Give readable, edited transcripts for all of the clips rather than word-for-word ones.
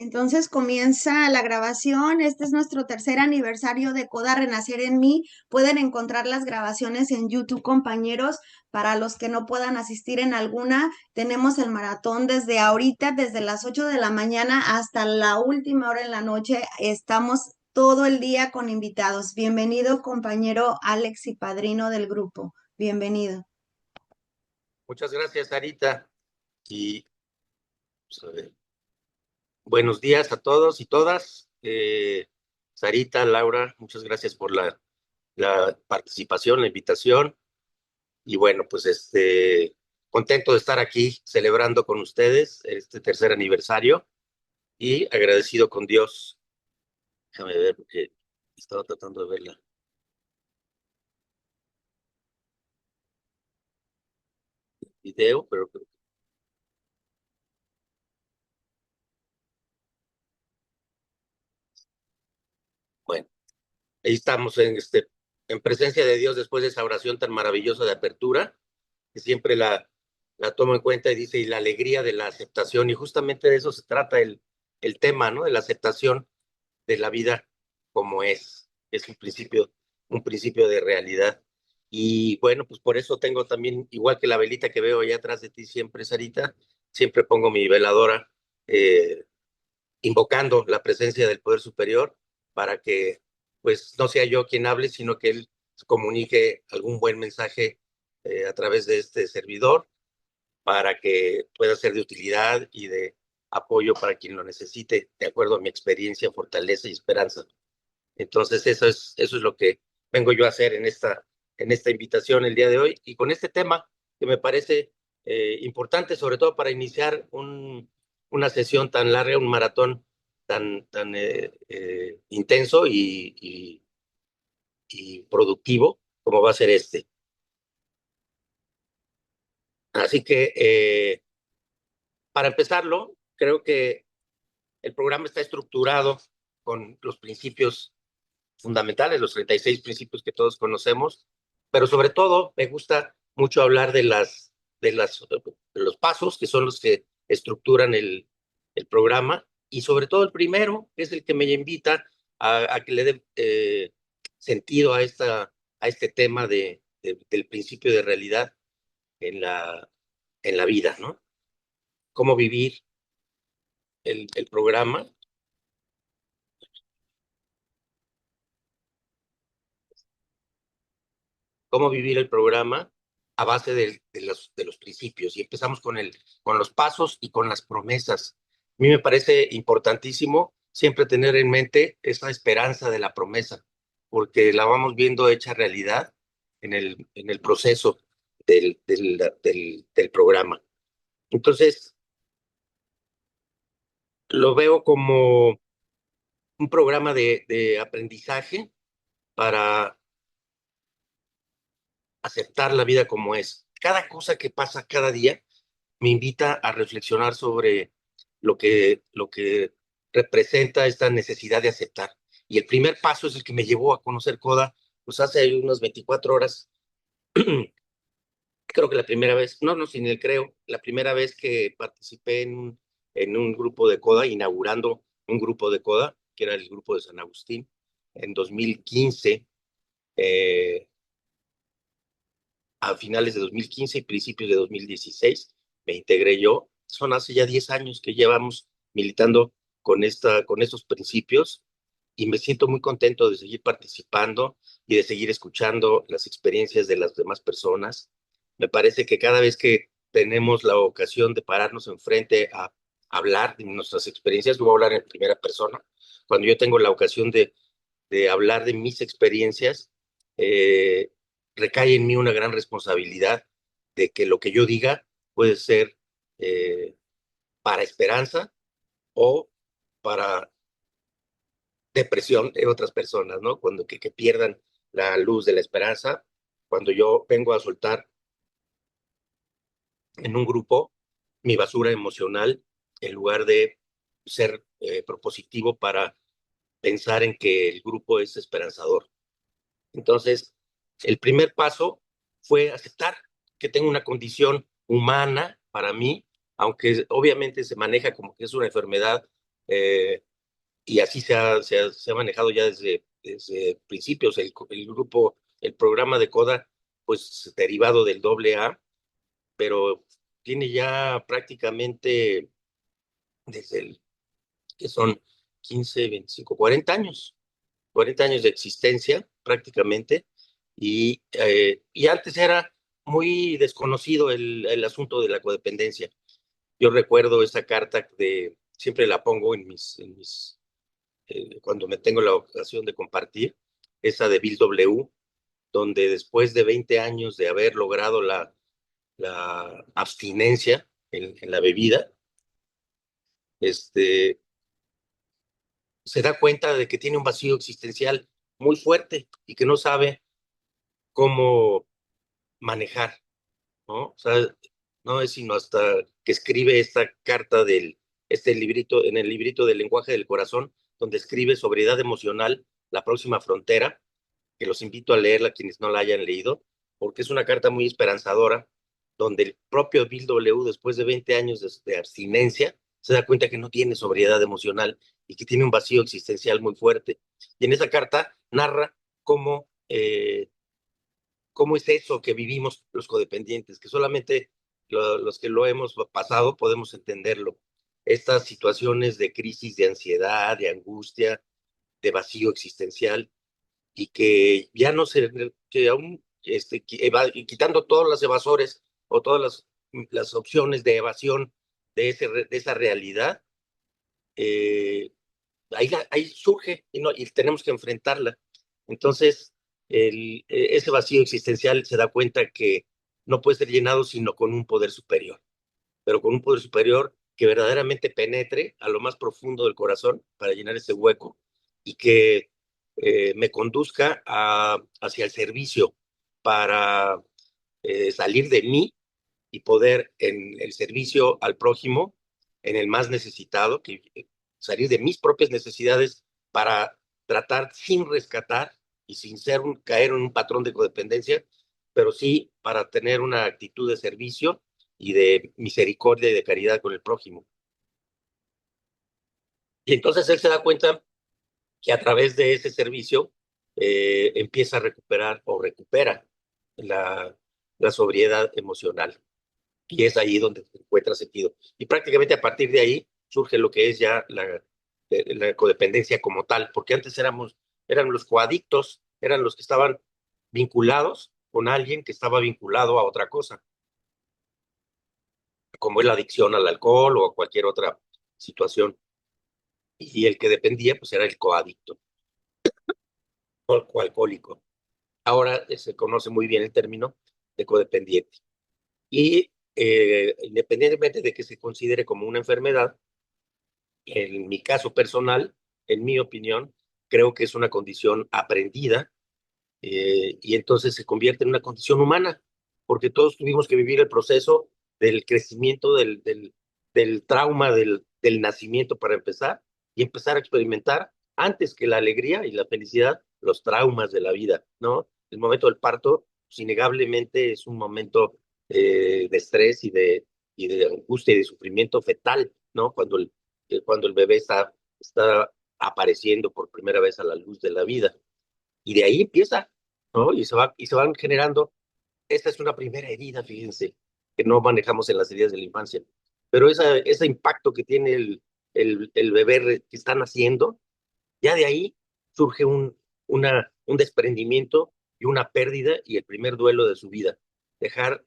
Entonces comienza la grabación. Este es nuestro tercer aniversario de Coda Renacer en Mí. Pueden encontrar las grabaciones en YouTube, compañeros. Para los que no puedan asistir en alguna, tenemos el maratón desde ahorita, desde las 8 de la mañana hasta la última hora en la noche. Estamos todo el día con invitados. Bienvenido, compañero Alex y padrino del grupo. Bienvenido. Muchas gracias, Sarita. Y pues, a ver, buenos días a todos y todas. Sarita, Laura, muchas gracias por la participación, la invitación. Y bueno, pues contento de estar aquí celebrando con ustedes este tercer aniversario y agradecido con Dios. Déjame ver porque estaba tratando de verla. Video, pero bueno, ahí estamos en presencia de Dios después de esa oración tan maravillosa de apertura, que siempre la tomo en cuenta y dice, y la alegría de la aceptación, y justamente de eso se trata el tema, ¿no? De la aceptación de la vida como es un principio de realidad. Y bueno, pues por eso tengo también, igual que la velita que veo allá atrás de ti siempre, Sarita, siempre pongo mi veladora, eh, invocando la presencia del Poder Superior para que, pues, no sea yo quien hable, sino que él comunique algún buen mensaje a través de este servidor para que pueda ser de utilidad y de apoyo para quien lo necesite, de acuerdo a mi experiencia, fortaleza y esperanza. Entonces, eso es lo que vengo yo a hacer en esta invitación el día de hoy y con este tema que me parece importante, sobre todo para iniciar una sesión tan larga, un maratón tan intenso y productivo como va a ser este. Así que, para empezarlo, creo que el programa está estructurado con los principios fundamentales, los 36 principios que todos conocemos, pero sobre todo me gusta mucho hablar de los pasos que son los que estructuran el programa y sobre todo el primero, que es el que me invita a que le dé sentido a este tema del principio de realidad en en la vida, ¿no? Cómo vivir el programa, cómo vivir el programa a base de los principios. Y empezamos con los pasos y con las promesas. A mí me parece importantísimo siempre tener en mente esa esperanza de la promesa, porque la vamos viendo hecha realidad en el proceso del programa. Entonces, lo veo como un programa de aprendizaje para aceptar la vida como es. Cada cosa que pasa cada día me invita a reflexionar sobre lo que representa esta necesidad de aceptar. Y el primer paso es el que me llevó a conocer Coda, pues hace unas 24 horas, creo que la primera vez, no, sin el creo, la primera vez que participé en un grupo de Coda, inaugurando un grupo de Coda, que era el grupo de San Agustín, en 2015, eh, a finales de 2015 y principios de 2016, me integré yo. Son hace ya 10 años que llevamos militando con estos principios y me siento muy contento de seguir participando y de seguir escuchando las experiencias de las demás personas. Me parece que cada vez que tenemos la ocasión de pararnos enfrente a hablar de nuestras experiencias, voy a hablar en primera persona, cuando yo tengo la ocasión de hablar de mis experiencias, eh, recae en mí una gran responsabilidad de que lo que yo diga puede ser eh, para esperanza o para depresión de otras personas, ¿no? Cuando que pierdan la luz de la esperanza, cuando yo vengo a soltar en un grupo mi basura emocional, en lugar de ser propositivo para pensar en que el grupo es esperanzador. Entonces, el primer paso fue aceptar que tengo una condición humana para mí, aunque obviamente se maneja como que es una enfermedad Y así se ha manejado ya desde principios. El grupo, el programa de CODA, pues derivado del AA, pero tiene ya prácticamente desde que son 15, 25, 40 años de existencia prácticamente, y antes era muy desconocido el asunto de la codependencia. Yo recuerdo esa carta siempre la pongo cuando me tengo la ocasión de compartir, esa de Bill W., donde después de 20 años de haber logrado la abstinencia en la bebida, este, se da cuenta de que tiene un vacío existencial muy fuerte y que no sabe cómo manejar, ¿no? O sea, no es sino hasta que escribe esta carta este librito, en el librito del lenguaje del corazón, donde escribe sobriedad emocional, la próxima frontera, que los invito a leerla quienes no la hayan leído, porque es una carta muy esperanzadora, donde el propio Bill W., después de 20 años de abstinencia, se da cuenta que no tiene sobriedad emocional y que tiene un vacío existencial muy fuerte. Y en esa carta narra cómo es eso que vivimos los codependientes, que solamente los que lo hemos pasado podemos entenderlo. Estas situaciones de crisis, de ansiedad, de angustia, de vacío existencial, y que ya no se, que aún quitando todos los evasores o todas las opciones de evasión de esa realidad, eh, ahí surge y tenemos que enfrentarla. Entonces, ese vacío existencial se da cuenta que no puede ser llenado sino con un poder superior, pero con un poder superior que verdaderamente penetre a lo más profundo del corazón para llenar ese hueco y que me conduzca hacia el servicio para salir de mí y poder en el servicio al prójimo, en el más necesitado, salir de mis propias necesidades para tratar sin rescatar y sin caer en un patrón de codependencia, pero sí para tener una actitud de servicio y de misericordia y de caridad con el prójimo. Y entonces él se da cuenta que a través de ese servicio empieza a recuperar o recupera la, la sobriedad emocional. Y es ahí donde se encuentra sentido. Y prácticamente a partir de ahí surge lo que es ya la codependencia como tal, porque antes eran los coadictos, eran los que estaban vinculados con alguien que estaba vinculado a otra cosa, como es la adicción al alcohol o a cualquier otra situación. Y el que dependía, pues era el coadicto o alcohólico. Ahora se conoce muy bien el término de codependiente. Y independientemente de que se considere como una enfermedad, en mi caso personal, en mi opinión, creo que es una condición aprendida, y entonces se convierte en una condición humana, porque todos tuvimos que vivir el proceso del crecimiento, del trauma, del nacimiento para empezar, y empezar a experimentar antes que la alegría y la felicidad, los traumas de la vida, ¿no? El momento del parto, pues, innegablemente es un momento de estrés y de angustia y de sufrimiento fetal, ¿no? Cuando el bebé está apareciendo por primera vez a la luz de la vida. Y de ahí empieza, ¿no? Y se van generando. Esta es una primera herida, fíjense, que no manejamos en las heridas de la infancia. Pero ese impacto que tiene el bebé que está naciendo, ya de ahí surge un desprendimiento y una pérdida y el primer duelo de su vida. Dejar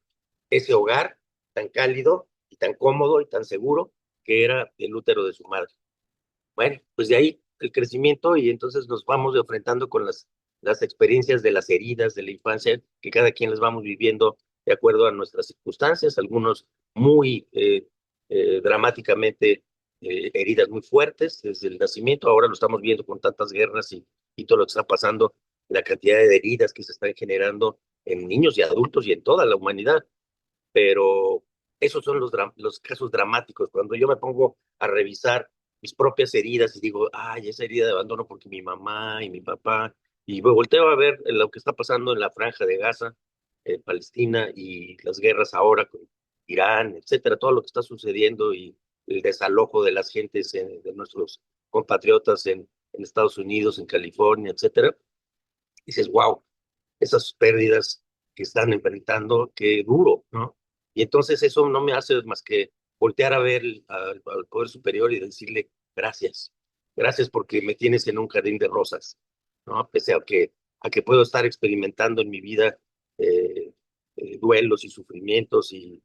ese hogar tan cálido y tan cómodo y tan seguro que era el útero de su madre. Bueno, pues de ahí el crecimiento y entonces nos vamos enfrentando con las experiencias de las heridas de la infancia, que cada quien las vamos viviendo de acuerdo a nuestras circunstancias, algunos muy dramáticamente heridas muy fuertes desde el nacimiento, ahora lo estamos viendo con tantas guerras y todo lo que está pasando, la cantidad de heridas que se están generando en niños y adultos y en toda la humanidad, pero esos son los casos dramáticos. Cuando yo me pongo a revisar mis propias heridas y digo, ay, esa herida de abandono porque mi mamá y mi papá, y me volteo a ver lo que está pasando en la franja de Gaza, Palestina, y las guerras ahora con Irán, etcétera, todo lo que está sucediendo, el desalojo de las gentes, de nuestros compatriotas en Estados Unidos, en California, etcétera. Dices, wow, esas pérdidas que están enfrentando, qué duro, ¿no? Y entonces eso no me hace más que voltear a ver al Poder Superior y decirle gracias. Gracias porque me tienes en un jardín de rosas, ¿no? Pese a que puedo estar experimentando en mi vida eh, duelos y sufrimientos y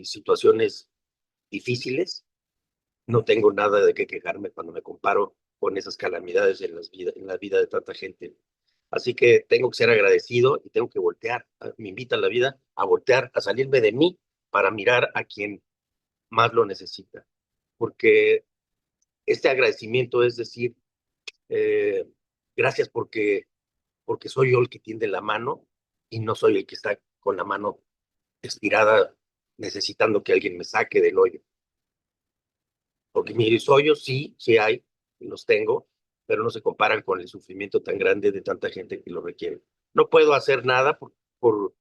situaciones difíciles, no tengo nada de qué quejarme cuando me comparo con esas calamidades en la vida de tanta gente. Así que tengo que ser agradecido y tengo que voltear. Me invita la vida a voltear, a salirme de mí para mirar a quien más lo necesita. Porque este agradecimiento es decir, eh, gracias porque soy yo el que tiende la mano y no soy el que está con la mano estirada necesitando que alguien me saque del hoyo. Porque mis hoyos sí hay, los tengo, pero no se comparan con el sufrimiento tan grande de tanta gente que lo requiere. No puedo hacer nada por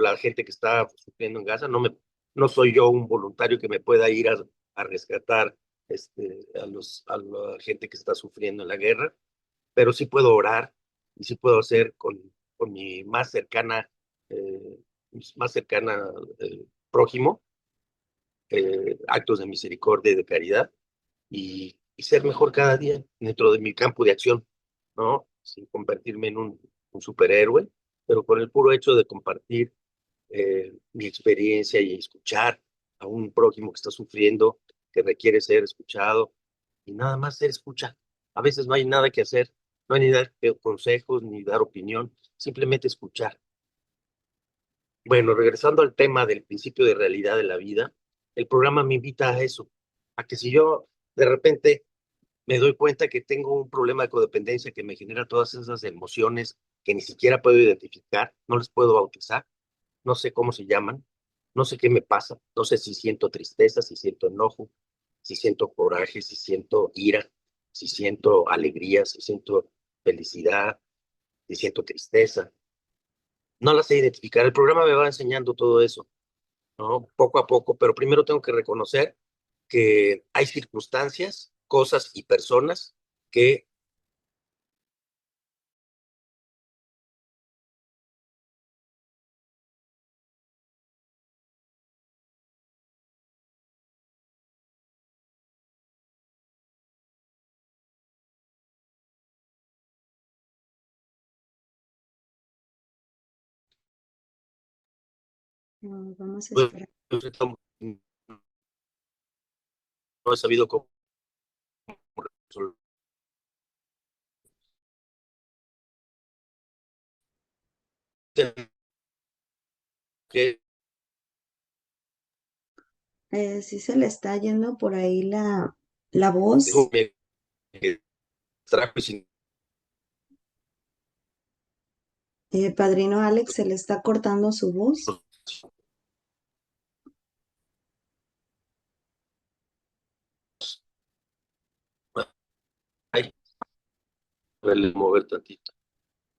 la gente que está sufriendo en Gaza. No soy yo un voluntario que me pueda ir a rescatar a la gente que está sufriendo en la guerra, pero sí puedo orar y sí puedo hacer con mi eh, más cercana prójimo, actos de misericordia y de caridad y ser mejor cada día dentro de mi campo de acción, ¿no? Sin convertirme en un superhéroe, pero con el puro hecho de compartir mi experiencia y escuchar a un prójimo que está sufriendo, que requiere ser escuchado, y nada más ser escucha. A veces no hay nada que hacer, no hay ni dar consejos ni dar opinión, simplemente escuchar. Bueno, regresando al tema del principio de realidad de la vida, el programa me invita a eso, a que si yo de repente me doy cuenta que tengo un problema de codependencia que me genera todas esas emociones que ni siquiera puedo identificar, no les puedo bautizar, no sé cómo se llaman, no sé qué me pasa, no sé si siento tristeza, si siento enojo, si siento coraje, si siento ira, si siento alegría, si siento felicidad, si siento tristeza. No las sé identificar. El programa me va enseñando todo eso, ¿no? Poco a poco, pero primero tengo que reconocer que hay circunstancias, cosas y personas que No, vamos a pues, esperar. no he sabido cómo resolver. Que Sí se le está yendo por ahí la voz. me trajo sin Padrino Alex, se le está cortando su voz. ay, mover tantito.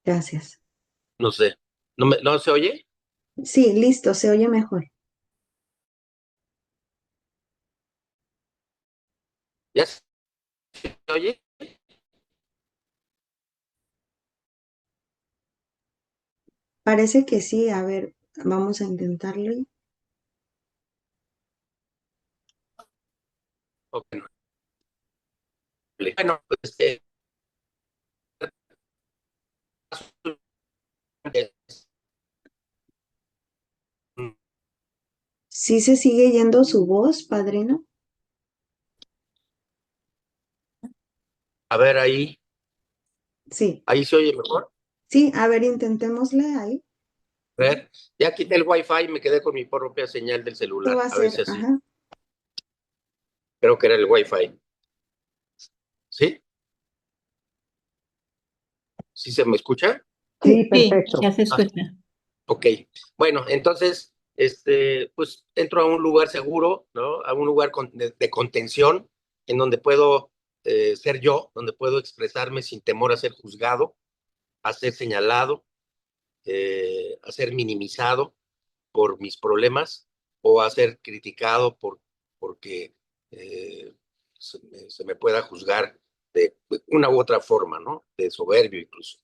Gracias. No sé. ¿No se oye? Sí, listo, se oye mejor. ¿Ya se oye? Parece que sí. A ver, vamos a intentarlo. Ok, no. Bueno, pues ¿Sí se sigue yendo su voz, padrino? a ver ahí, Sí, ahí se oye mejor. sí, a ver, intentémosle ahí. A ver, ya quité el wifi y me quedé con mi propia señal del Esto va celular. a A ver si ser, así. ajá. Creo que era el wifi. ¿Sí? ¿Sí se me escucha? Sí, Sí, Sí, ya perfecto. se Ah, escucha. ok. Bueno, entonces, pues entro a un lugar seguro, ¿no? A un lugar de contención en donde puedo ser yo, donde puedo expresarme sin temor a ser juzgado, a ser señalado, a ser minimizado por mis problemas o a ser criticado porque se me pueda juzgar de una u otra forma, ¿no? De soberbio incluso.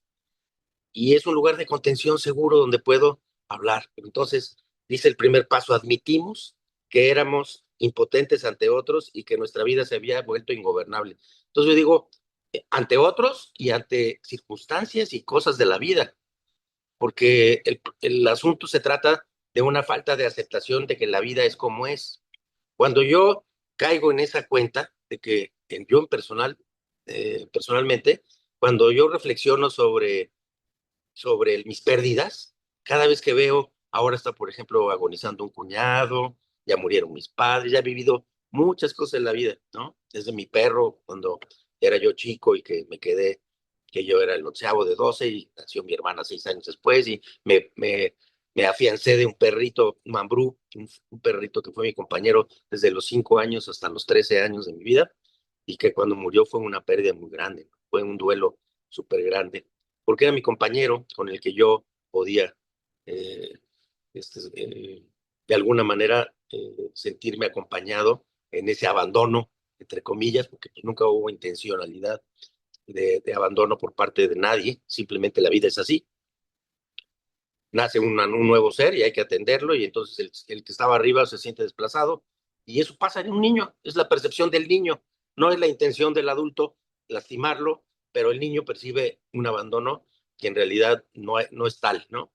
Y es un lugar de contención seguro donde puedo hablar. Entonces, dice el primer paso, admitimos que éramos impotentes ante otros y que nuestra vida se había vuelto ingobernable. Entonces yo digo, ante otros y ante circunstancias y cosas de la vida, porque el asunto se trata de una falta de aceptación de que la vida es como es. Cuando yo caigo en esa cuenta de que yo en personalmente, cuando yo reflexiono sobre mis pérdidas, cada vez que veo, ahora está, por ejemplo, agonizando un cuñado, ya murieron mis padres, ya he vivido muchas cosas en la vida, ¿no? Desde mi perro, cuando era yo chico y que me quedé, que yo era el onceavo de 12 y nació mi hermana 6 años después y me afiancé de un perrito, Mambrú, un perrito que fue mi compañero desde los 5 años hasta los 13 años de mi vida y que cuando murió fue una pérdida muy grande, fue un duelo súper grande porque era mi compañero con el que yo podía, eh, este, de alguna manera, sentirme acompañado en ese abandono, entre comillas, porque pues, nunca hubo intencionalidad de abandono por parte de nadie, simplemente la vida es así. Nace un nuevo ser y hay que atenderlo y entonces el que estaba arriba se siente desplazado y eso pasa en un niño, es la percepción del niño, no es la intención del adulto lastimarlo, pero el niño percibe un abandono que en realidad no es tal, ¿no?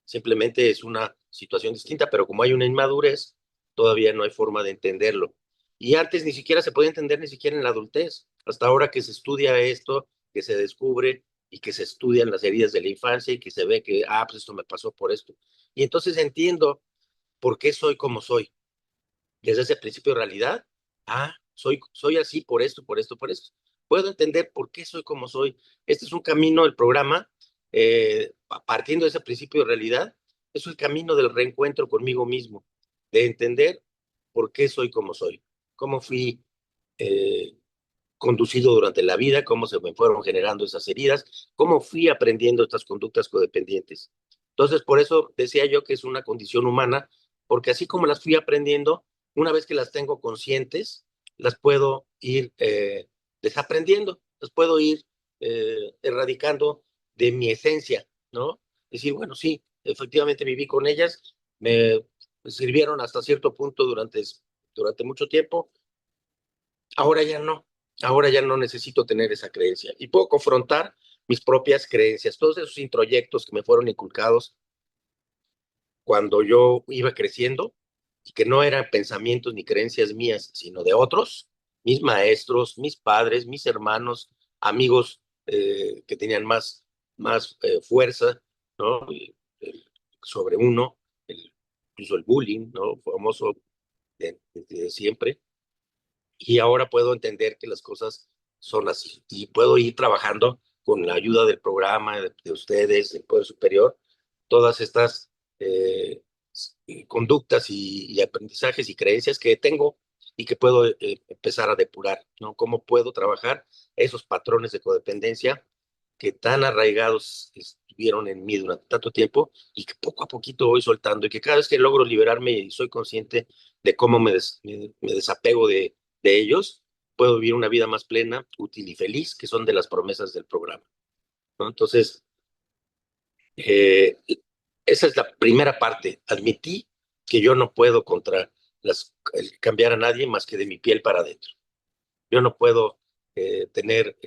Simplemente es una situación distinta, pero como hay una inmadurez, todavía no hay forma de entenderlo. Y antes ni siquiera se podía entender, ni siquiera en la adultez, hasta ahora que se estudia esto, que se descubre y que se estudian las heridas de la infancia y que se ve que, pues esto me pasó por esto. Y entonces entiendo por qué soy como soy. Desde ese principio de realidad, soy así por esto, por esto, por esto. Puedo entender por qué soy como soy. Este es un camino, el programa, partiendo de ese principio de realidad, es el camino del reencuentro conmigo mismo, de entender por qué soy como soy, cómo fui eh, conducido durante la vida, cómo se me fueron generando esas heridas, cómo fui aprendiendo estas conductas codependientes. Entonces, por eso decía yo que es una condición humana, porque así como las fui aprendiendo, una vez que las tengo conscientes, las puedo ir desaprendiendo, las puedo ir erradicando de mi esencia, ¿no? Decir, bueno, sí, efectivamente viví con ellas, me sirvieron hasta cierto punto durante mucho tiempo, ahora ya no, ahora ya no necesito tener esa creencia y puedo confrontar mis propias creencias, todos esos introyectos que me fueron inculcados cuando yo iba creciendo y que no eran pensamientos ni creencias mías, sino de otros, mis maestros, mis padres, mis hermanos, amigos que tenían más fuerza, ¿no? Sobre uno, incluso el bullying, ¿no? Famoso de siempre y ahora puedo entender que las cosas son así y puedo ir trabajando con la ayuda del programa, de ustedes, del Poder Superior, todas estas conductas y aprendizajes y creencias que tengo y que puedo empezar a depurar, ¿no? ¿Cómo puedo trabajar esos patrones de codependencia que tan arraigados estuvieron en mí durante tanto tiempo y que poco a poquito voy soltando y que cada vez que logro liberarme y soy consciente de cómo me desapego de ellos, puedo vivir una vida más plena, útil y feliz, que son de las promesas del programa, ¿no? Entonces, eh, esa es la primera parte. Admití que yo no puedo cambiar a nadie más que de mi piel para adentro. Yo no puedo tener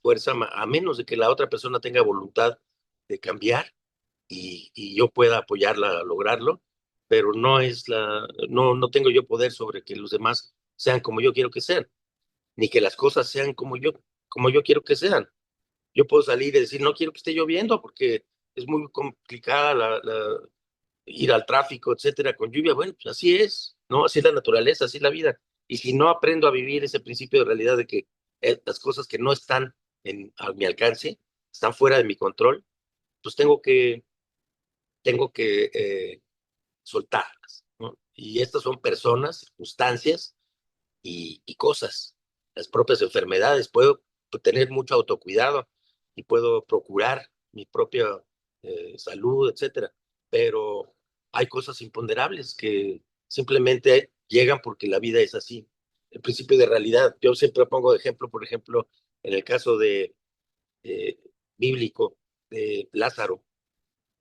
fuerza a menos de que la otra persona tenga voluntad de cambiar y yo pueda apoyarla a lograrlo, pero no tengo yo poder sobre que los demás sean como yo quiero que sean, ni que las cosas sean como yo quiero que sean. Yo puedo salir y decir, no quiero que esté lloviendo porque es muy complicada ir al tráfico, etcétera, con lluvia. Bueno, pues así es, ¿no? Así es la naturaleza, así es la vida. Y si no aprendo a vivir ese principio de realidad de que las cosas que no están a mi alcance, están fuera de mi control, pues tengo que soltarlas, ¿no? Y estas son personas, circunstancias y cosas, las propias enfermedades. Puedo tener mucho autocuidado y puedo procurar mi propia salud, etcétera. Pero hay cosas imponderables que simplemente llegan porque la vida es así. el principio de realidad. Yo siempre pongo de ejemplo, por ejemplo, en el caso de eh, bíblico de Lázaro,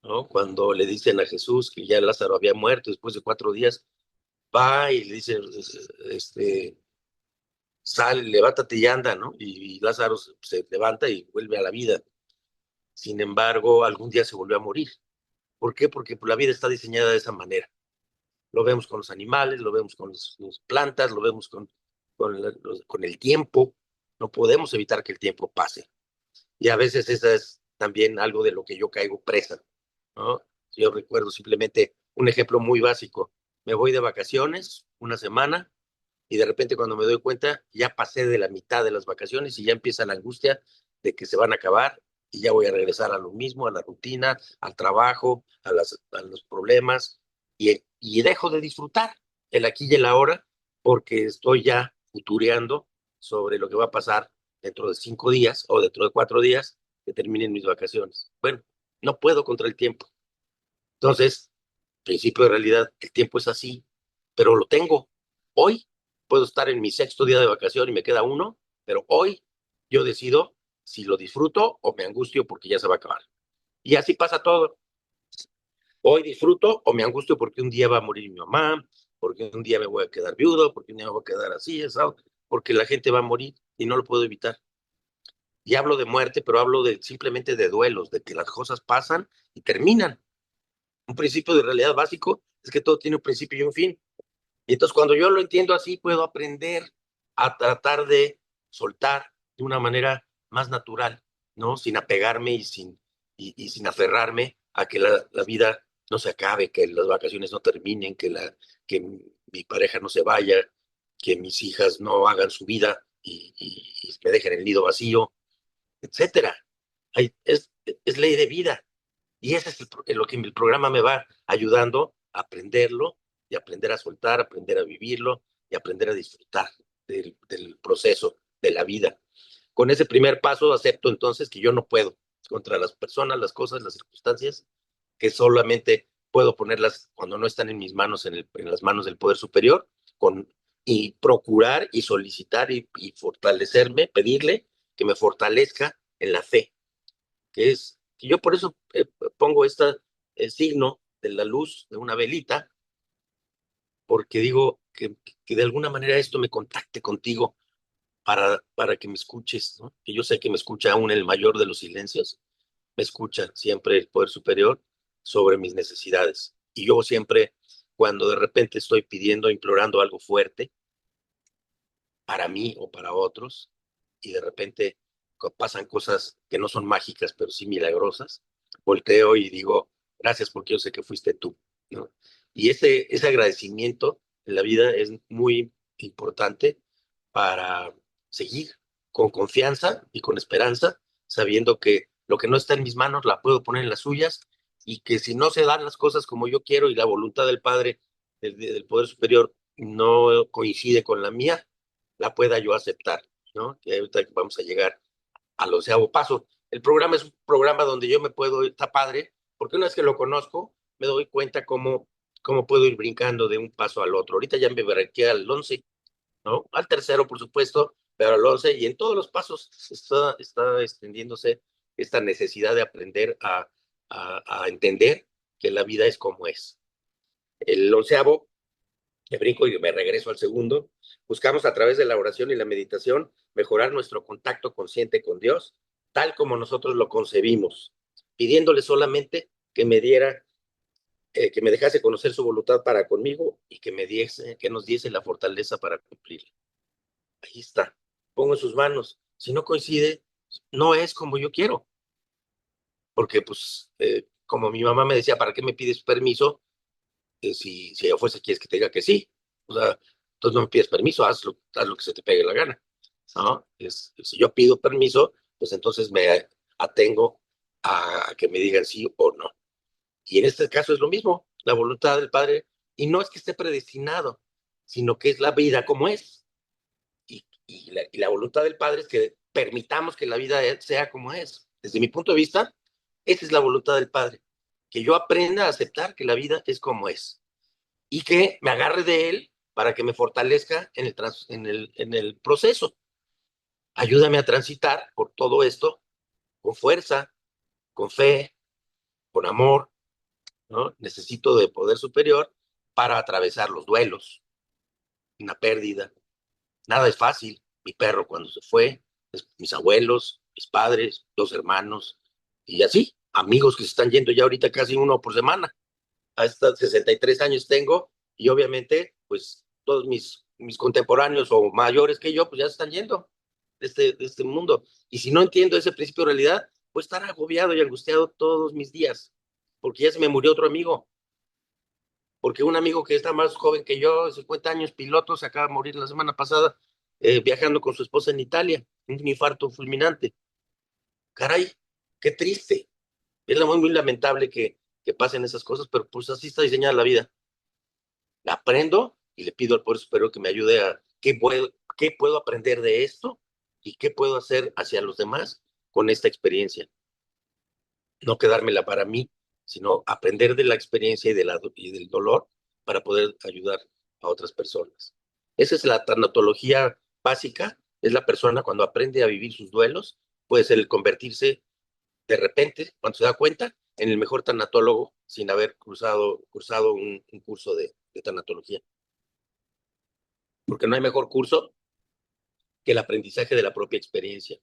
¿no? Cuando le dicen a Jesús que ya Lázaro había muerto después de 4 días, va y le dice, sal, levántate y anda, ¿no? Y Lázaro se levanta y vuelve a la vida. Sin embargo, algún día se volvió a morir. ¿Por qué? Porque pues, la vida está diseñada de esa manera. Lo vemos con los animales, lo vemos con las plantas, lo vemos con el tiempo. No podemos evitar que el tiempo pase. Y a veces esa es también algo de lo que yo caigo presa, ¿no? Yo recuerdo simplemente un ejemplo muy básico. Me voy de vacaciones una semana y de repente cuando me doy cuenta ya pasé de la mitad de las vacaciones y ya empieza la angustia de que se van a acabar y ya voy a regresar a lo mismo, a la rutina, al trabajo, a los problemas y dejo de disfrutar el aquí y el ahora porque estoy ya futureando sobre lo que va a pasar dentro de 5 días o dentro de 4 días que terminen mis vacaciones. Bueno, no puedo contra el tiempo. Entonces, principio de realidad, el tiempo es así, pero lo tengo. Hoy puedo estar en mi 6.º día de vacación y me queda uno, pero hoy yo decido si lo disfruto o me angustio porque ya se va a acabar. Y así pasa todo. Hoy disfruto o me angustio porque un día va a morir mi mamá, porque un día me voy a quedar viudo, porque un día me voy a quedar así, eso, porque la gente va a morir y no lo puedo evitar. Y hablo de muerte, pero hablo simplemente de duelos, de que las cosas pasan y terminan. Un principio de realidad básico es que todo tiene un principio y un fin. Y entonces cuando yo lo entiendo así, puedo aprender a tratar de soltar de una manera más natural, ¿no? Sin apegarme y sin aferrarme a que la vida no se acabe, que las vacaciones no terminen, que mi pareja no se vaya, que mis hijas no hagan su vida y me dejen el nido vacío, etcétera. Es ley de vida. Y eso es lo que el programa me va ayudando a aprenderlo y aprender a soltar, aprender a vivirlo y aprender a disfrutar del proceso de la vida. Con ese primer paso acepto entonces que yo no puedo contra las personas, las cosas, las circunstancias, que solamente puedo ponerlas cuando no están en mis manos, en las manos del poder superior, y procurar y solicitar y fortalecerme, pedirle que me fortalezca en la fe, que yo por eso pongo el signo de la luz de una velita, porque digo que de alguna manera esto me contacte contigo para que me escuches, ¿no? Que yo sé que me escucha aún el mayor de los silencios, me escucha siempre el poder superior sobre mis necesidades. Y yo siempre, cuando de repente estoy pidiendo, implorando algo fuerte para mí o para otros, y de repente pasan cosas que no son mágicas, pero sí milagrosas, volteo y digo, gracias porque yo sé que fuiste tú, ¿no? Y ese agradecimiento en la vida es muy importante para seguir con confianza y con esperanza, sabiendo que lo que no está en mis manos la puedo poner en las suyas y que si no se dan las cosas como yo quiero y la voluntad del Padre, del Poder Superior, no coincide con la mía, la pueda yo aceptar, ¿no? Que ahorita vamos a llegar al 11.º paso. El programa es un programa donde yo me puedo, está padre, porque una vez que lo conozco, me doy cuenta cómo puedo ir brincando de un paso al otro. Ahorita ya me brinqué al 11, ¿no? Al tercero, por supuesto, pero al 11, y en todos los pasos está extendiéndose esta necesidad de aprender a entender que la vida es como es. El 11.º me brinco y me regreso al segundo. Buscamos a través de la oración y la meditación mejorar nuestro contacto consciente con Dios, tal como nosotros lo concebimos, pidiéndole solamente que me diera, que me dejase conocer su voluntad para conmigo y que nos diese la fortaleza para cumplirla. Ahí está. Pongo en sus manos. Si no coincide, no es como yo quiero. Porque, pues, como mi mamá me decía, ¿para qué me pides permiso? Si ella fuese, quieres que te diga que sí. O sea, entonces no me pides permiso, haz lo que se te pegue la gana, ¿no? Si yo pido permiso, pues entonces me atengo a que me digan sí o no. Y en este caso es lo mismo, la voluntad del Padre, y no es que esté predestinado, sino que es la vida como es. Y la voluntad del Padre es que permitamos que la vida sea como es. Desde mi punto de vista, esa es la voluntad del Padre, que yo aprenda a aceptar que la vida es como es y que me agarre de él para que me fortalezca en el proceso. Ayúdame a transitar por todo esto con fuerza, con fe, con amor, ¿no? Necesito de poder superior para atravesar los duelos, una pérdida. Nada es fácil. Mi perro cuando se fue, mis abuelos, mis padres, 2 hermanos, y así, amigos que se están yendo ya ahorita casi uno por semana. Hasta 63 años tengo, y obviamente, pues todos mis contemporáneos o mayores que yo, pues ya se están yendo de este mundo. Y si no entiendo ese principio de realidad, voy a estar agobiado y angustiado todos mis días, porque ya se me murió otro amigo, porque un amigo que está más joven que yo, 50 años, piloto, se acaba de morir la semana pasada viajando con su esposa en Italia, un infarto fulminante. Caray, qué triste. Es muy, muy lamentable que pasen esas cosas, pero pues así está diseñada la vida. La aprendo y le pido al Poder Superior que me ayude a qué puedo aprender de esto y qué puedo hacer hacia los demás con esta experiencia. No quedármela para mí, sino aprender de la experiencia y del dolor para poder ayudar a otras personas. Esa es la tanatología básica, es la persona cuando aprende a vivir sus duelos, puede ser el convertirse de repente, cuando se da cuenta, en el mejor tanatólogo sin haber cursado un curso de tanatología. Porque no hay mejor curso que el aprendizaje de la propia experiencia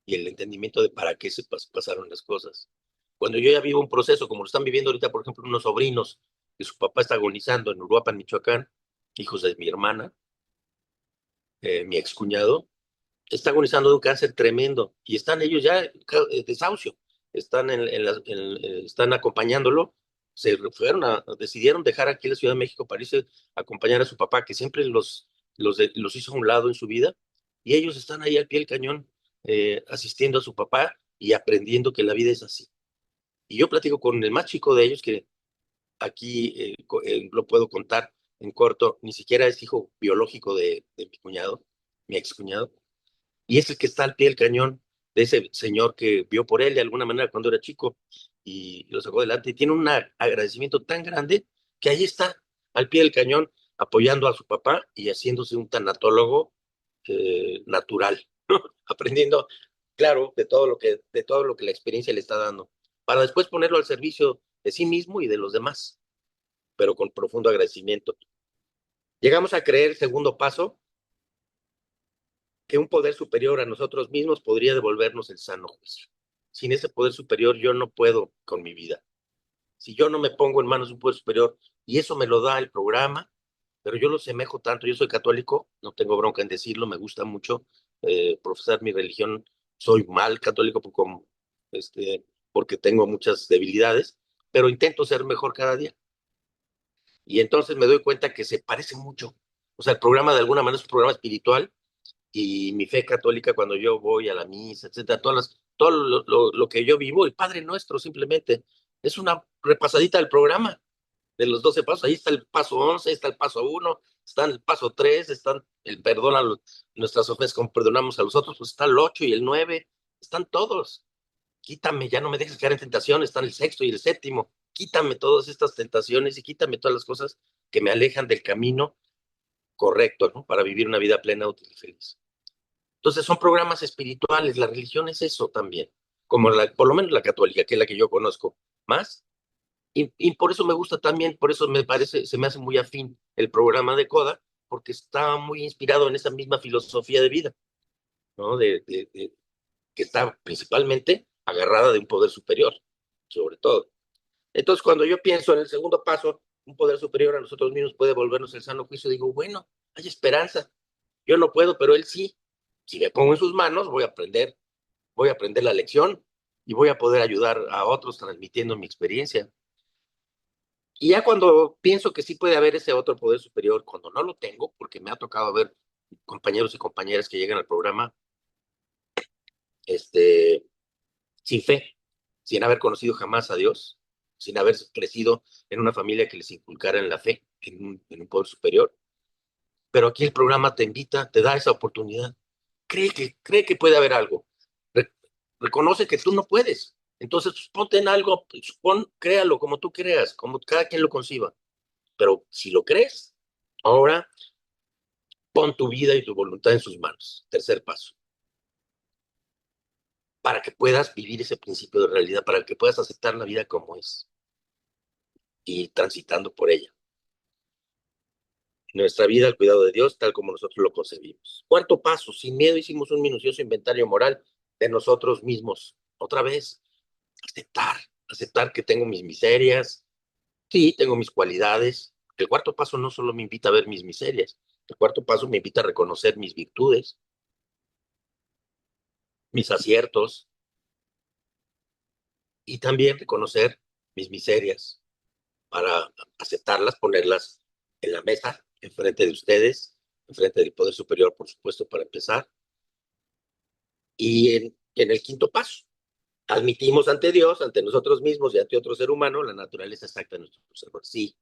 y el entendimiento de para qué se pasaron las cosas. Cuando yo ya vivo un proceso, como lo están viviendo ahorita, por ejemplo, unos sobrinos que su papá está agonizando en Uruapan, Michoacán, hijos de mi hermana, mi excuñado, está agonizando de un cáncer tremendo y están ellos ya desahucio, están acompañándolo. Decidieron dejar aquí la Ciudad de México para irse a acompañar a su papá, que siempre los hizo a un lado en su vida, y ellos están ahí al pie del cañón, asistiendo a su papá y aprendiendo que la vida es así. Y yo platico con el más chico de ellos, que aquí lo puedo contar en corto, ni siquiera es hijo biológico de mi cuñado, mi excuñado, y es el que está al pie del cañón de ese señor que vio por él de alguna manera cuando era chico y lo sacó adelante. Y tiene un agradecimiento tan grande que ahí está, al pie del cañón, apoyando a su papá y haciéndose un tanatólogo natural, aprendiendo, claro, de todo lo que la experiencia le está dando, para después ponerlo al servicio de sí mismo y de los demás, pero con profundo agradecimiento. Llegamos a creer, segundo paso, que un poder superior a nosotros mismos podría devolvernos el sano juicio. Sin ese poder superior yo no puedo con mi vida. Si yo no me pongo en manos de un poder superior, y eso me lo da el programa, pero yo lo semejo tanto, yo soy católico, no tengo bronca en decirlo, me gusta mucho profesar mi religión, soy mal católico porque tengo muchas debilidades, pero intento ser mejor cada día. Y entonces me doy cuenta que se parece mucho. O sea, el programa de alguna manera es un programa espiritual, y mi fe católica cuando yo voy a la misa, etcétera, todo lo que yo vivo, el Padre Nuestro simplemente es una repasadita del programa de los 12 pasos. Ahí está el paso 11, está el paso 1, está el paso 3, están el perdón a nuestras ofensas como perdonamos a los otros, pues está el 8 y el 9, están todos. Quítame, ya no me dejes caer en tentación, están el sexto y el séptimo. Quítame todas estas tentaciones y quítame todas las cosas que me alejan del camino correcto, ¿no? Para vivir una vida plena, útil y feliz. Entonces son programas espirituales, la religión es eso también, como por lo menos la católica, que es la que yo conozco más, y por eso me gusta también, por eso se me hace muy afín el programa de Coda, porque está muy inspirado en esa misma filosofía de vida, ¿no? Que está principalmente agarrada de un poder superior, sobre todo. Entonces, cuando yo pienso en el segundo paso, un poder superior a nosotros mismos puede volvernos el sano juicio, digo, bueno, hay esperanza. Yo no puedo, pero él sí. Si me pongo en sus manos, voy a aprender la lección y voy a poder ayudar a otros transmitiendo mi experiencia. Y ya cuando pienso que sí puede haber ese otro poder superior, cuando no lo tengo, porque me ha tocado ver compañeros y compañeras que llegan al programa este, sin fe, sin haber conocido jamás a Dios, sin haber crecido en una familia que les inculcara en la fe, en un poder superior. Pero aquí el programa te invita, te da esa oportunidad. Cree que puede haber algo. Re- Reconoce que tú no puedes. Entonces, pues, ponte en algo, pues, créalo como tú creas, como cada quien lo conciba. Pero si lo crees, ahora Pon tu vida y tu voluntad en sus manos. Tercer paso. Para que puedas vivir ese principio de realidad, para que puedas aceptar la vida como es y transitando por ella. Nuestra vida al cuidado de Dios, tal como nosotros lo concebimos. Cuarto paso, sin miedo hicimos un minucioso inventario moral de nosotros mismos. Otra vez, aceptar que tengo mis miserias, sí, tengo mis cualidades. El cuarto paso no solo me invita a ver mis miserias, el cuarto paso me invita a reconocer mis virtudes, mis aciertos y también reconocer mis miserias para aceptarlas, ponerlas en la mesa, enfrente de ustedes, enfrente del Poder Superior, por supuesto, para empezar. Y en el quinto paso, admitimos ante Dios, ante nosotros mismos y ante otro ser humano la naturaleza exacta de nuestros errores. Sí,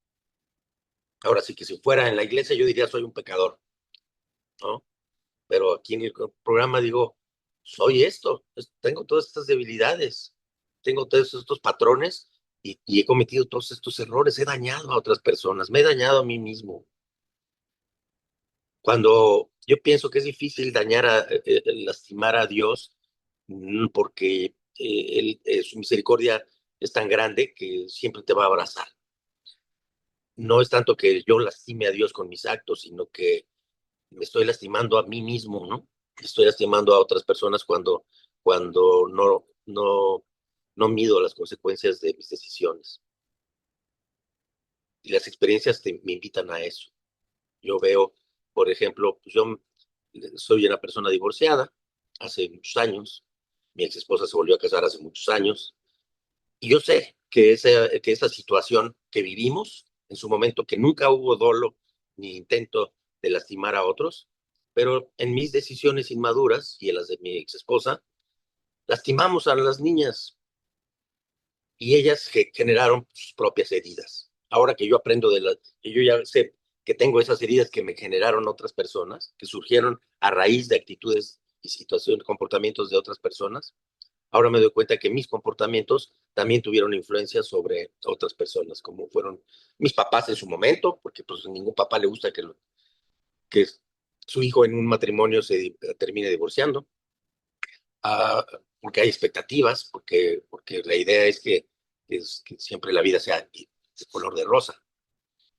ahora sí que si fuera en la iglesia yo diría soy un pecador, ¿no? Pero aquí en el programa digo, soy esto, tengo todas estas debilidades, tengo todos estos patrones y he cometido todos estos errores, he dañado a otras personas, me he dañado a mí mismo. Cuando yo pienso que es difícil lastimar a Dios, porque su misericordia es tan grande que siempre te va a abrazar. No es tanto que yo lastime a Dios con mis actos, sino que me estoy lastimando a mí mismo, ¿no? Estoy lastimando a otras personas cuando no mido las consecuencias de mis decisiones. Y las experiencias me invitan a eso. Yo veo, por ejemplo, pues yo soy una persona divorciada hace muchos años. Mi ex esposa se volvió a casar hace muchos años. Y yo sé que esa situación que vivimos, en su momento, que nunca hubo dolo ni intento de lastimar a otros, pero en mis decisiones inmaduras y en las de mi ex esposa, lastimamos a las niñas y ellas generaron sus propias heridas. Ahora que yo aprendo que yo ya sé que tengo esas heridas que me generaron otras personas, que surgieron a raíz de actitudes y situaciones, comportamientos de otras personas, ahora me doy cuenta que mis comportamientos también tuvieron influencia sobre otras personas, como fueron mis papás en su momento, porque pues a ningún papá le gusta que su hijo en un matrimonio se termine divorciando, porque hay expectativas, porque la idea es que siempre la vida sea de color de rosa,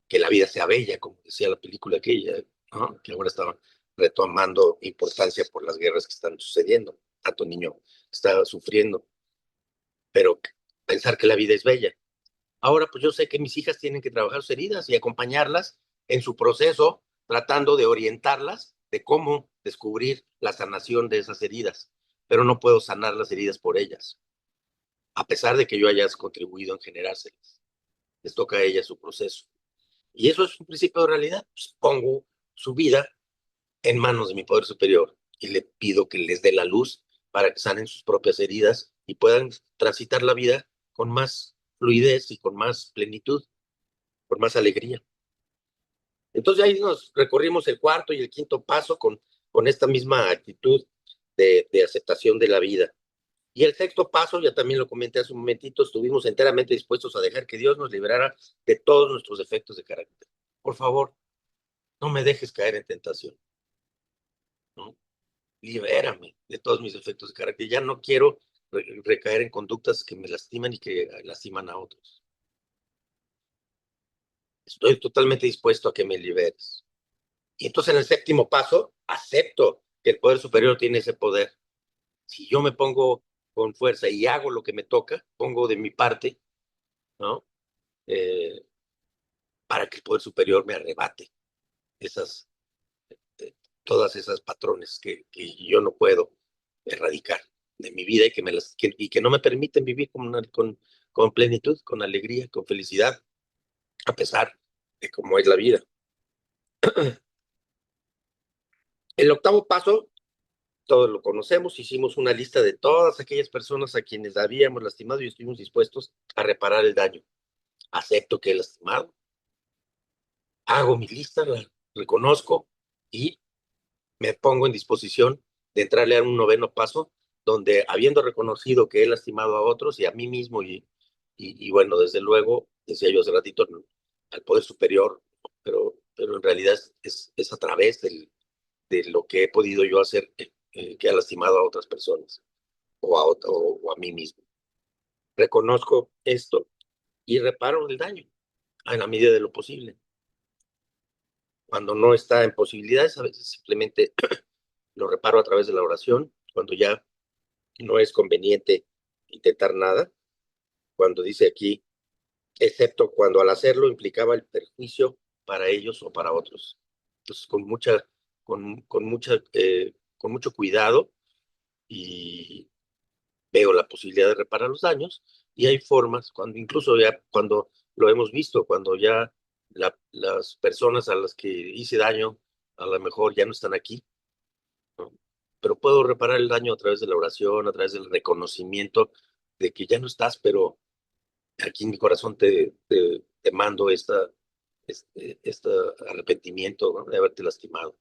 que la vida sea bella, como decía la película aquella, ¿no? Que ahora está retomando importancia por las guerras que están sucediendo. Tanto niño está sufriendo, pero pensar que la vida es bella. Ahora, pues yo sé que mis hijas tienen que trabajar sus heridas y acompañarlas en su proceso, tratando de orientarlas de cómo descubrir la sanación de esas heridas, pero no puedo sanar las heridas por ellas, a pesar de que yo haya contribuido en generárselas. Les toca a ellas su proceso. Y eso es un principio de realidad. Pues pongo su vida en manos de mi poder superior y le pido que les dé la luz para que sanen sus propias heridas y puedan transitar la vida con más fluidez y con más plenitud, con más alegría. Entonces ahí nos recorrimos el cuarto y el quinto paso con esta misma actitud de aceptación de la vida. Y el sexto paso, ya también lo comenté hace un momentito, estuvimos enteramente dispuestos a dejar que Dios nos liberara de todos nuestros defectos de carácter. Por favor, no me dejes caer en tentación, ¿no? Libérame de todos mis defectos de carácter. Ya no quiero recaer en conductas que me lastiman y que lastiman a otros. Estoy totalmente dispuesto a que me liberes. Y entonces en el séptimo paso, acepto que el poder superior tiene ese poder. Si yo me pongo con fuerza y hago lo que me toca, pongo de mi parte, ¿no? Eh, para que el poder superior me arrebate esas, eh, todas esas patrones que yo no puedo erradicar de mi vida y que no me permiten vivir con plenitud, con alegría, con felicidad, a pesar de cómo es la vida. El octavo paso, todos lo conocemos, hicimos una lista de todas aquellas personas a quienes habíamos lastimado y estuvimos dispuestos a reparar el daño. Acepto que he lastimado, hago mi lista, la reconozco y me pongo en disposición de entrarle a un noveno paso, donde habiendo reconocido que he lastimado a otros y a mí mismo, y bueno, desde luego, decía yo hace ratito, al poder superior, pero en realidad es a través de lo que he podido yo hacer que ha lastimado a otras personas o a mí mismo. Reconozco esto y reparo el daño en la medida de lo posible. Cuando no está en posibilidades, a veces simplemente lo reparo a través de la oración, cuando ya no es conveniente intentar nada, cuando dice aquí, excepto cuando al hacerlo implicaba el perjuicio para ellos o para otros. Entonces, con mucho cuidado y veo la posibilidad de reparar los daños y hay formas, incluso ya cuando lo hemos visto, cuando ya las personas a las que hice daño a lo mejor ya no están aquí, ¿no? Pero puedo reparar el daño a través de la oración, a través del reconocimiento de que ya no estás, pero aquí en mi corazón te mando este arrepentimiento, ¿no? De haberte lastimado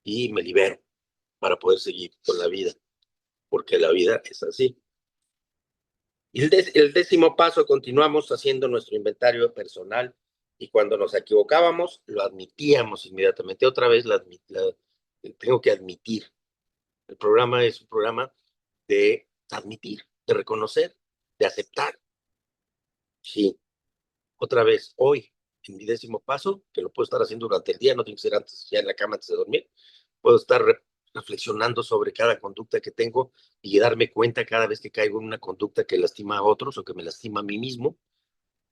y me libero para poder seguir con la vida, porque la vida es así. Y el 10º paso, continuamos haciendo nuestro inventario personal y cuando nos equivocábamos, lo admitíamos inmediatamente. Otra vez tengo que admitir. El programa es un programa de admitir, de reconocer, de aceptar. Sí, otra vez, hoy, en mi 10º paso, que lo puedo estar haciendo durante el día, no tiene que ser antes, ya en la cama antes de dormir, puedo estar reflexionando sobre cada conducta que tengo y darme cuenta cada vez que caigo en una conducta que lastima a otros o que me lastima a mí mismo,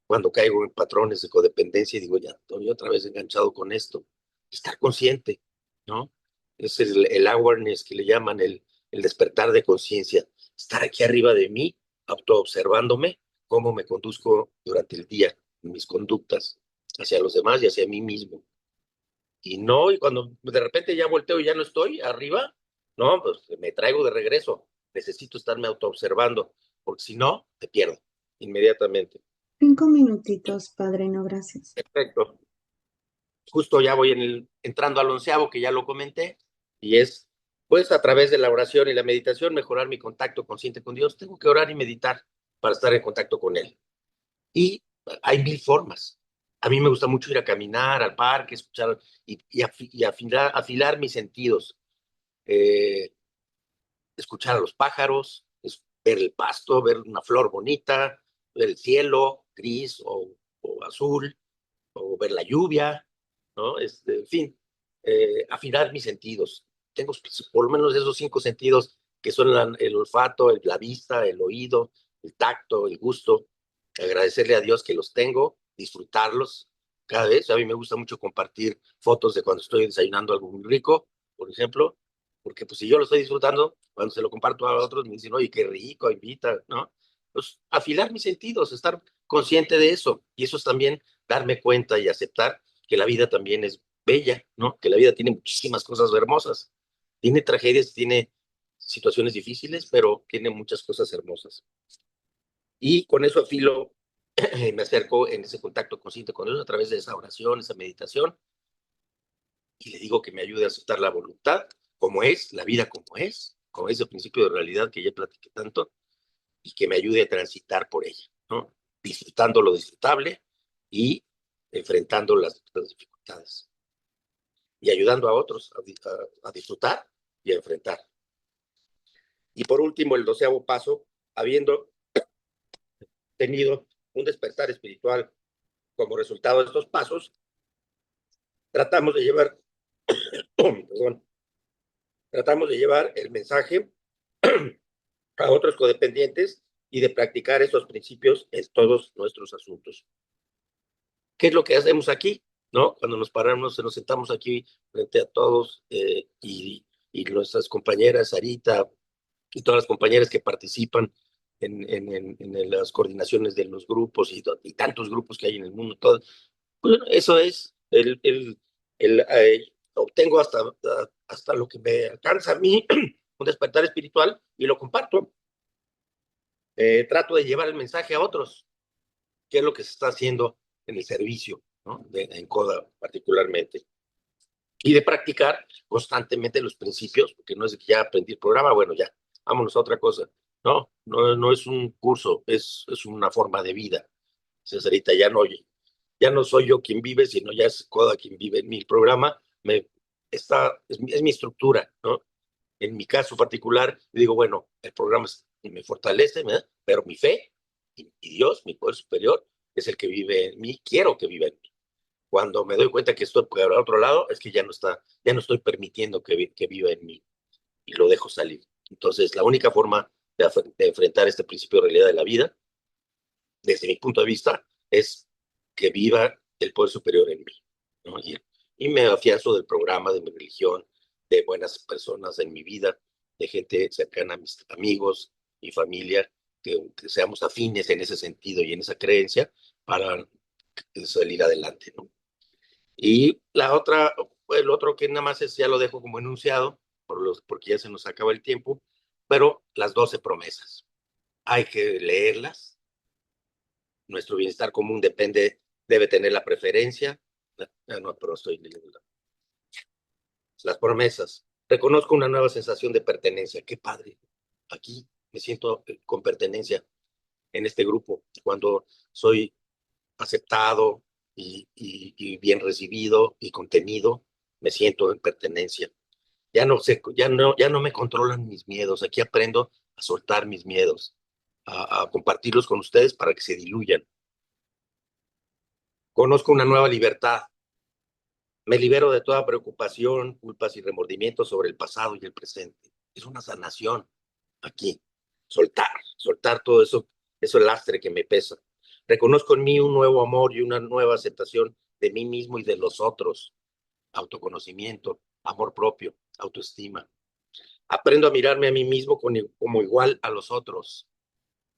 cuando caigo en patrones de codependencia y digo, ya estoy otra vez enganchado con esto. Estar consciente, ¿no? Es el awareness que le llaman el despertar de conciencia. Estar aquí arriba de mí, autoobservándome, cómo me conduzco durante el día, mis conductas hacia los demás y hacia mí mismo. Y cuando de repente ya volteo y ya no estoy arriba, no, pues me traigo de regreso. Necesito estarme autoobservando, porque si no, te pierdo inmediatamente. 5 minutitos, padrino, gracias. Perfecto. Justo ya voy entrando al 11º, que ya lo comenté, y es, pues a través de la oración y la meditación, mejorar mi contacto consciente con Dios. Tengo que orar y meditar para estar en contacto con Él. Y hay 1000 formas. A mí me gusta mucho ir a caminar al parque, escuchar y afilar mis sentidos. Eh, Escuchar a los pájaros, ver el pasto, ver una flor bonita, ver el cielo gris o azul, o ver la lluvia, ¿no? En fin, afinar mis sentidos. Tengo por lo menos esos 5 sentidos que son el olfato, la vista, el oído, el tacto, el gusto. Agradecerle a Dios que los tengo, disfrutarlos cada vez. A mí me gusta mucho compartir fotos de cuando estoy desayunando algo muy rico, por ejemplo, porque pues si yo lo estoy disfrutando, cuando se lo comparto a otros me dicen, oye, qué rico, invita, ¿no? Pues afilar mis sentidos, estar consciente de eso. Y eso es también darme cuenta y aceptar que la vida también es bella, ¿no? Que la vida tiene muchísimas cosas hermosas. Tiene tragedias, tiene situaciones difíciles, pero tiene muchas cosas hermosas. Y con eso afilo, me acerco en ese contacto consciente con Dios a través de esa oración, esa meditación, y le digo que me ayude a aceptar la voluntad, como es, la vida como es el principio de realidad que ya platiqué tanto, y que me ayude a transitar por ella, ¿no? Disfrutando lo disfrutable y enfrentando las dificultades y ayudando a otros a disfrutar y a enfrentar. Y por último, el 12º paso, habiendo tenido un despertar espiritual como resultado de estos pasos, tratamos de llevar, perdón, tratamos de llevar el mensaje a otros codependientes y de practicar estos principios en todos nuestros asuntos. ¿Qué es lo que hacemos aquí? ¿No? Cuando nos paramos, nos sentamos aquí frente a todos y nuestras compañeras, Sarita, y todas las compañeras que participan en las coordinaciones de los grupos y tantos grupos que hay en el mundo. Todo. Bueno, eso es, obtengo hasta lo que me alcanza a mí, un despertar espiritual, y lo comparto. Trato de llevar el mensaje a otros, qué es lo que se está haciendo en el servicio, ¿no? En CODA particularmente. Y de practicar constantemente los principios, porque no es que ya aprendí el programa, bueno, ya, vámonos a otra cosa. No es un curso, es una forma de vida. Cesarita, ya no soy yo quien vive, sino ya es CODA quien vive en mi programa. es mi estructura, ¿no? En mi caso particular, digo, bueno, el programa me fortalece, ¿verdad? Pero mi fe y Dios, mi poder superior, es el que vive en mí, quiero que viva en mí. Cuando me doy cuenta que estoy por el otro lado, es que ya no estoy permitiendo que viva en mí y lo dejo salir. Entonces, la única forma de enfrentar este principio de realidad de la vida, desde mi punto de vista, es que viva el poder superior en mí, ¿no? Y me afianzo del programa, de mi religión, de buenas personas en mi vida, de gente cercana a mis amigos y familia, que seamos afines en ese sentido y en esa creencia para salir adelante, ¿no? Y la otra, el otro que nada más es, ya lo dejo como enunciado, porque ya se nos acaba el tiempo, pero las 12 promesas. Hay que leerlas. Nuestro bienestar común debe tener la preferencia. No, pero estoy leyendo. Las promesas. Reconozco una nueva sensación de pertenencia. Qué padre. Aquí me siento con pertenencia en este grupo. Cuando soy aceptado y bien recibido y contenido, me siento en pertenencia. Ya no me controlan mis miedos. Aquí aprendo a soltar mis miedos, a compartirlos con ustedes para que se diluyan. Conozco una nueva libertad. Me libero de toda preocupación, culpas y remordimientos sobre el pasado y el presente. Es una sanación aquí. Soltar todo eso lastre que me pesa. Reconozco en mí un nuevo amor y una nueva aceptación de mí mismo y de los otros. Autoconocimiento, amor propio, autoestima. Aprendo a mirarme a mí mismo como igual a los otros.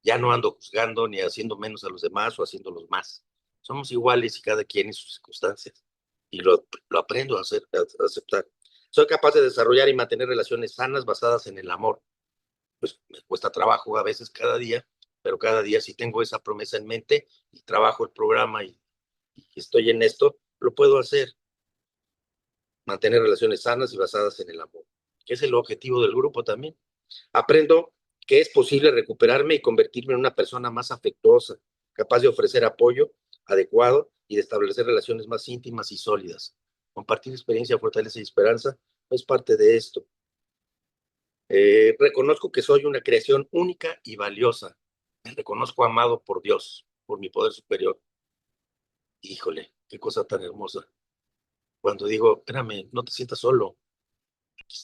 Ya no ando juzgando ni haciendo menos a los demás o haciéndolos más. Somos iguales y cada quien en sus circunstancias. Y lo aprendo a aceptar. Soy capaz de desarrollar y mantener relaciones sanas basadas en el amor. Pues me cuesta trabajo a veces cada día, pero cada día si tengo esa promesa en mente y trabajo el programa y estoy en esto, lo puedo hacer. Mantener relaciones sanas y basadas en el amor, que es el objetivo del grupo también. Aprendo que es posible recuperarme y convertirme en una persona más afectuosa, capaz de ofrecer apoyo adecuado y de establecer relaciones más íntimas y sólidas. Compartir experiencia, fortaleza y esperanza es parte de esto. Reconozco que soy una creación única y valiosa. Me reconozco amado por Dios, por mi poder superior. Híjole, qué cosa tan hermosa. Cuando digo, espérame, no te sientas solo. Aquí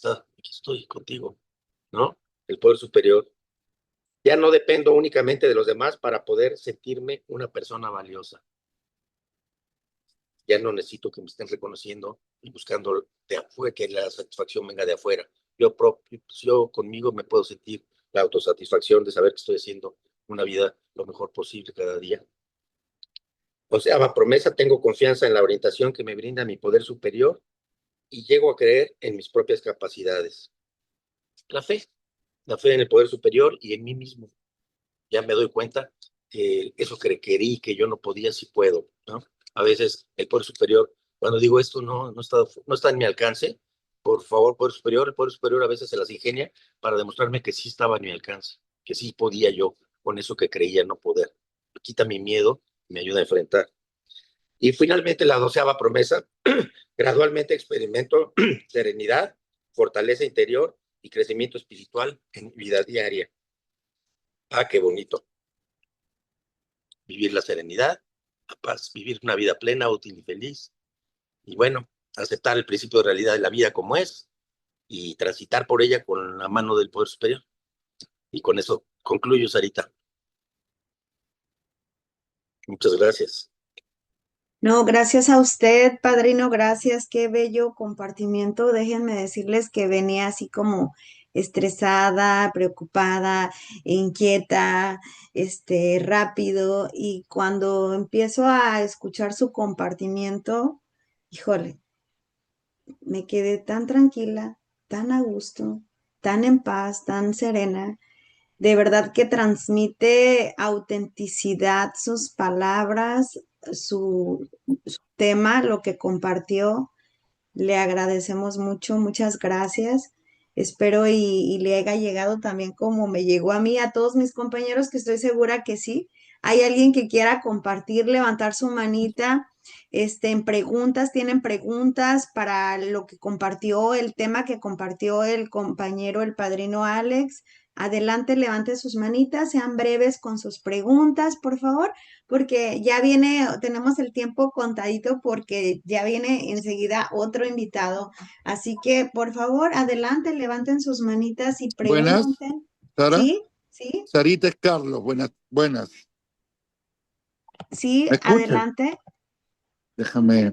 estoy contigo, ¿no? El poder superior. Ya no dependo únicamente de los demás para poder sentirme una persona valiosa. Ya no necesito que me estén reconociendo y buscando de afuera, que la satisfacción venga de afuera. Yo conmigo me puedo sentir la autosatisfacción de saber que estoy haciendo una vida lo mejor posible cada día. O sea, a promesa, tengo confianza en la orientación que me brinda mi poder superior y llego a creer en mis propias capacidades. La fe, la fe en el poder superior y en mí mismo. Ya me doy cuenta que eso que requerí, que yo no podía, sí puedo, ¿no? A veces el poder superior, cuando digo esto no está en mi alcance, por favor, el poder superior a veces se las ingenia para demostrarme que sí estaba en mi alcance, que sí podía yo con eso que creía no poder. Quita mi miedo y me ayuda a enfrentar. Y finalmente la 12ª promesa, gradualmente experimento serenidad, fortaleza interior y crecimiento espiritual en mi vida diaria. Ah, qué bonito. Vivir la serenidad, la paz, vivir una vida plena, útil y feliz. Y bueno, aceptar el principio de realidad de la vida como es y transitar por ella con la mano del poder superior. Y con eso concluyo, Sarita. Muchas gracias. No, gracias a usted, padrino, gracias, qué bello compartimiento. Déjenme decirles que venía así como estresada, preocupada, inquieta, rápido, y cuando empiezo a escuchar su compartimiento, híjole, me quedé tan tranquila, tan a gusto, tan en paz, tan serena. De verdad que transmite autenticidad sus palabras, su tema, lo que compartió. Le agradecemos mucho, muchas gracias. Espero y le haya llegado también como me llegó a mí, a todos mis compañeros, que estoy segura que sí. Hay alguien que quiera compartir, levantar su manita en preguntas, tienen preguntas para lo que compartió, el tema que compartió el compañero, el padrino Alex. Adelante, levanten sus manitas, sean breves con sus preguntas, por favor, porque ya viene, tenemos el tiempo contadito porque ya viene enseguida otro invitado. Así que, por favor, adelante, levanten sus manitas y Buenas, pregunten. Sara. ¿Sí? ¿Sí? Sarita es Carlos, buenas, buenas. Sí, ¿Me escuchas? adelante. Déjame.